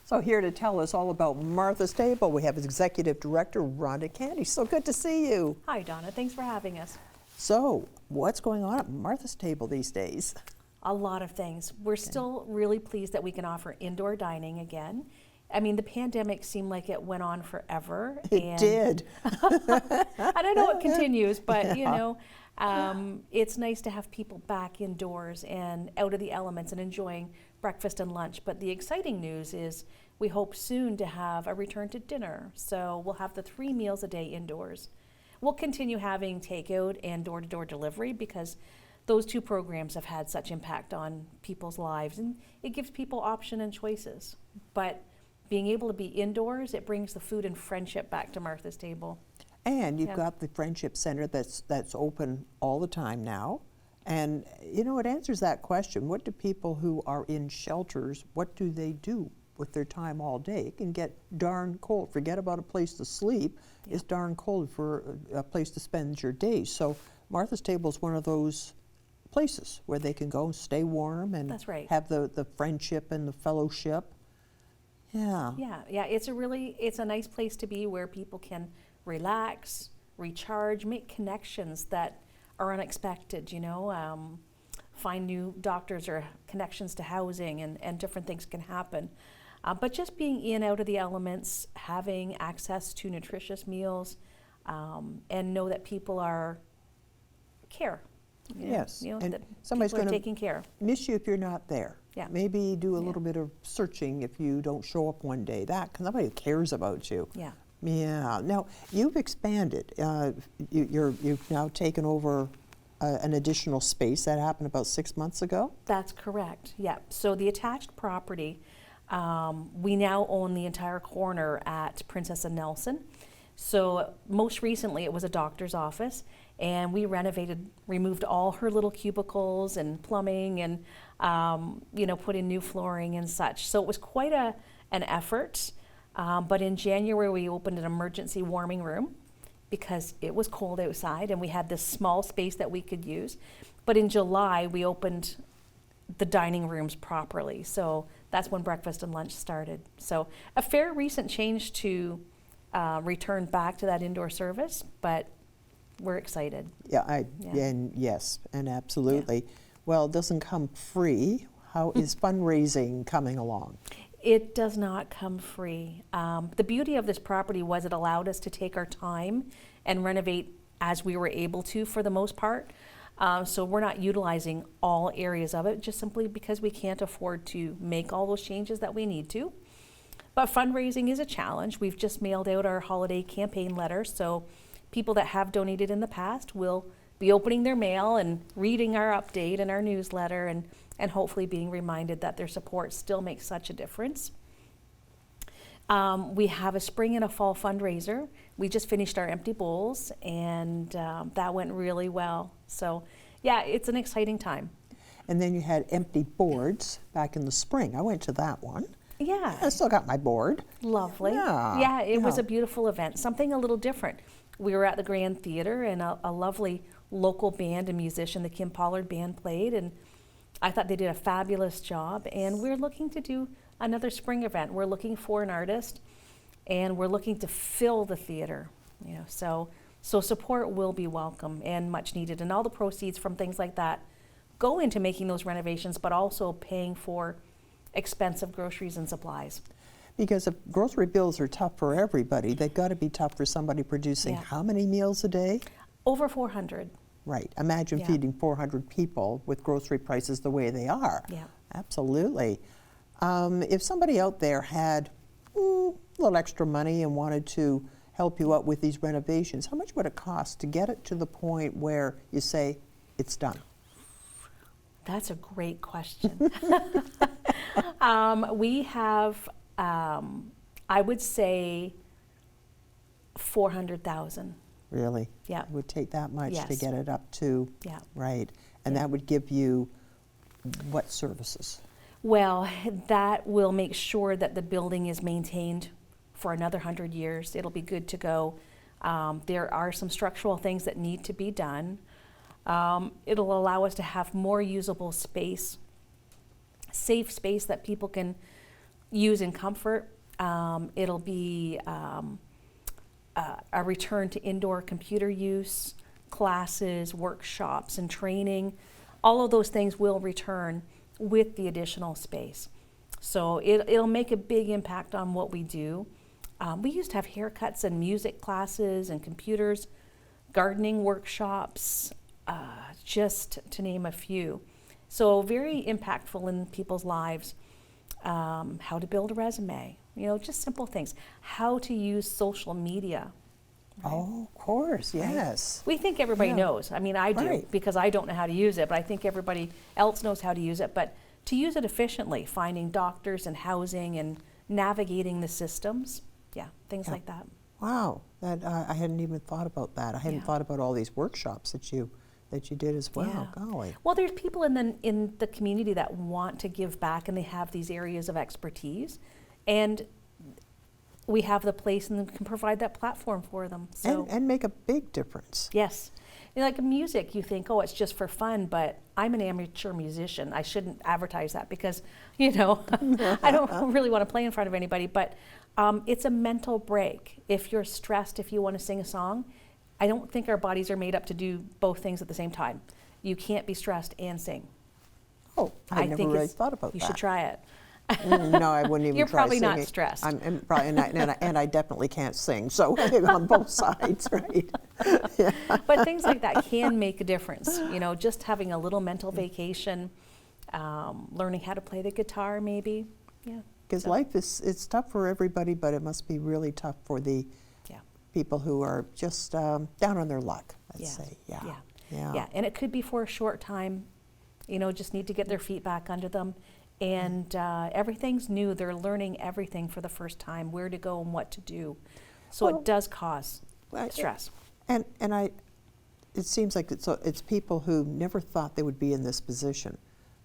So here to tell us all about Martha's Table, we have Executive Director Ronda Candy. So good to see you. Hi, Donna. Thanks for having us. So what's going on at Martha's Table these days? A lot of things. We're still really pleased that we can offer indoor dining again. I mean, the pandemic seemed like it went on forever. It did. I don't know it continues, but you know, it's nice to have people back indoors and out of the elements and enjoying breakfast and lunch. But the exciting news is we hope soon to have a return to dinner. So we'll have the 3 meals a day indoors. We'll continue having takeout and door-to-door delivery because those 2 programs have had such impact on people's lives, and it gives people option and choices. But being able to be indoors, it brings the food and friendship back to Martha's Table. And you've got the Friendship Center that's open all the time now. And you know, it answers that question. What do people who are in shelters, what do they do with their time all day? It can get darn cold. Forget about a place to sleep. It's darn cold for a place to spend your days. So Martha's Table is one of those places where they can go and stay warm and have the friendship and the fellowship. Yeah. Yeah, it's a nice place to be where people can relax, recharge, make connections that are unexpected, you know, find new doctors or connections to housing, and different things can happen. But just being in, out of the elements, having access to nutritious meals, and know that people care. Yes, you know, and that somebody's going to taking care. Miss you if you're not there. Yeah. Maybe do a little bit of searching if you don't show up one day. Because nobody cares about you. Yeah. Yeah. Now, you've expanded. You've now taken over an additional space. That happened about 6 months ago? That's correct, yeah. So the attached property, we now own the entire corner at Princess and Nelson. So most recently it was a doctor's office, and we renovated, removed all her little cubicles and plumbing, and you know, put in new flooring and such. So it was quite an effort. But in January, we opened an emergency warming room because it was cold outside and we had this small space that we could use. But in July, we opened the dining rooms properly. So that's when breakfast and lunch started. So a fair recent change to return back to that indoor service, but we're excited. And yes, and absolutely. Yeah. Well, it doesn't come free. How is fundraising coming along? It does not come free. The beauty of this property was it allowed us to take our time and renovate as we were able to for the most part. So we're not utilizing all areas of it just simply because we can't afford to make all those changes that we need to. But fundraising is a challenge. We've just mailed out our holiday campaign letter, so people that have donated in the past will be opening their mail and reading our update and our newsletter, and hopefully being reminded that their support still makes such a difference. We have a spring and a fall fundraiser. We just finished our empty bowls, and that went really well. So yeah, it's an exciting time. And then you had empty boards back in the spring. I went to that one. Yeah. I still got my board. Lovely. Yeah, it was a beautiful event, something a little different. We were at the Grand Theater, and a lovely local band and musician, the Kim Pollard Band, played, and I thought they did a fabulous job. And we're looking to do another spring event. We're looking for an artist, and we're looking to fill the theater. You know, so support will be welcome and much needed. And all the proceeds from things like that go into making those renovations, but also paying for expensive groceries and supplies. Because if grocery bills are tough for everybody, they've got to be tough for somebody producing how many meals a day? Over 400. Right. Imagine feeding 400 people with grocery prices the way they are. Yeah. Absolutely. If somebody out there had a little extra money and wanted to help you out with these renovations, how much would it cost to get it to the point where you say it's done? That's a great question. We have, I would say, 400,000. Really? Yeah. It would take that much to get it up to, right. And that would give you what services? Well, that will make sure that the building is maintained for another 100 years. It'll be good to go. There are some structural things that need to be done. It'll allow us to have more usable space, safe space that people can use in comfort. It'll be a return to indoor computer use, classes, workshops, and training. All of those things will return with the additional space. So it'll make a big impact on what we do. We used to have haircuts and music classes and computers, gardening workshops, just to name a few. So very impactful in people's lives. How to build a resume, just simple things. How to use social media. Right? Oh, of course, yes. We think everybody knows. I mean, I do, because I don't know how to use it, but I think everybody else knows how to use it. But to use it efficiently, finding doctors and housing and navigating the systems, things like that. Wow, that I hadn't even thought about that. I hadn't thought about all these workshops that you did as well. Golly. Well, there's people in the community that want to give back, and they have these areas of expertise, and we have the place and can provide that platform for them. So and make a big difference. Yes. Like music, you think, oh, it's just for fun, but I'm an amateur musician. I shouldn't advertise that because, I don't really want to play in front of anybody, but it's a mental break. If you're stressed, if you want to sing a song, I don't think our bodies are made up to do both things at the same time. You can't be stressed and sing. Oh, I never really thought about that. You should try it. No, I wouldn't even You're try probably singing. Not stressed. I'm probably and I definitely can't sing, so on both sides, right? Yeah. But things like that can make a difference. Just having a little mental vacation, learning how to play the guitar maybe. Yeah. Because life it's tough for everybody, but it must be really tough for the people who are just down on their luck, let's say. Yeah. And it could be for a short time, just need to get their feet back under them. And everything's new. They're learning everything for the first time, where to go and what to do. So it does cause stress. And it seems like it's people who never thought they would be in this position.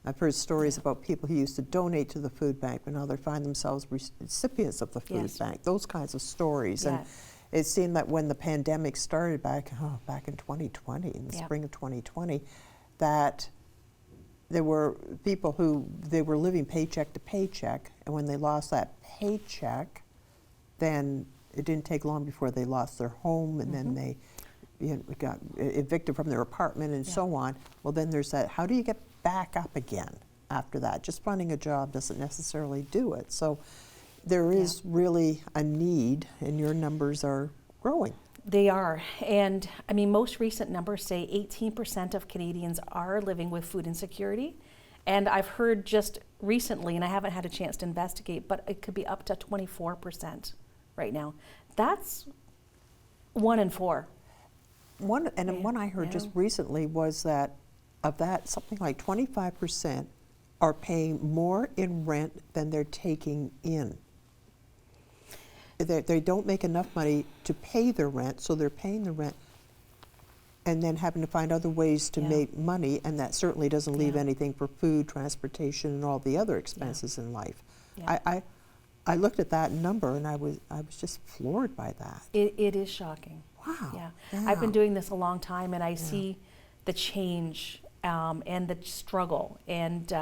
I've heard stories about people who used to donate to the food bank, but now they find themselves recipients of the food bank. Those kinds of stories. And it seemed that when the pandemic started back in 2020, in the spring of 2020, that there were people who they were living paycheck to paycheck, and when they lost that paycheck, then it didn't take long before they lost their home, and then they got evicted from their apartment and so on. Well, then there's that, how do you get back up again after that? Just finding a job doesn't necessarily do it. So there is really a need, and your numbers are growing. They are, and I mean, most recent numbers say 18% of Canadians are living with food insecurity, and I've heard just recently, and I haven't had a chance to investigate, but it could be up to 24% right now. That's 1 in 4. One I heard just recently was that of that, something like 25% are paying more in rent than they're taking in. They don't make enough money to pay their rent, so they're paying the rent and then having to find other ways to make money, and that certainly doesn't leave anything for food, transportation, and all the other expenses in life. I looked at that number and I was just floored by that. It is shocking. Wow. Yeah. I've been doing this a long time, and I see the change and the struggle, and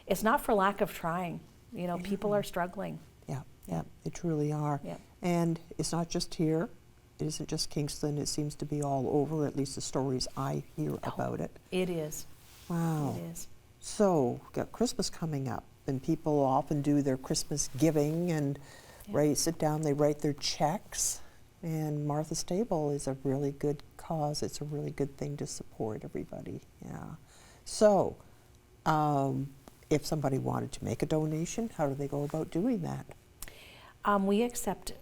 it's not for lack of trying. People are struggling. Yeah, they truly are. Yeah. And it's not just here. It isn't just Kingston. It seems to be all over, at least the stories I hear about it. It is. Wow. It is. So, got Christmas coming up, and people often do their Christmas giving and sit down, they write their checks. And Martha's Table is a really good cause. It's a really good thing to support everybody. Yeah. So, if somebody wanted to make a donation, how do they go about doing that? We accept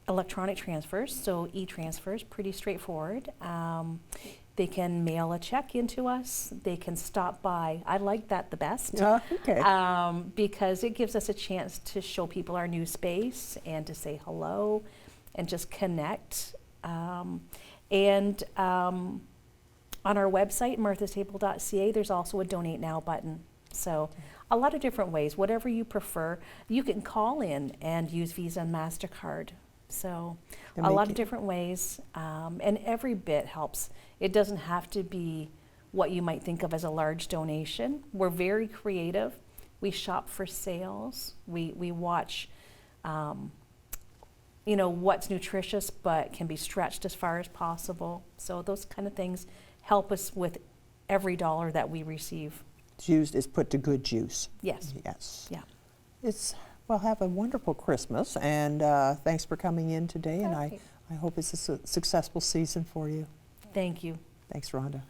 electronic transfers, so e-transfer is pretty straightforward. They can mail a check into us. They can stop by. I like that the best. Okay. Because it gives us a chance to show people our new space and to say hello and just connect. On our website, marthastable.ca, there's also a Donate Now button. So a lot of different ways, whatever you prefer. You can call in and use Visa and MasterCard. So a lot of different ways, and every bit helps. It doesn't have to be what you might think of as a large donation. We're very creative. We shop for sales. We watch, you know, what's nutritious but can be stretched as far as possible. So those kind of things help us with every dollar that we receive. It's put to good use. Yes. Yes. Yeah. Well, have a wonderful Christmas, and thanks for coming in today, and Okay. I hope it's a successful season for you. Thank you. Thanks, Rhonda.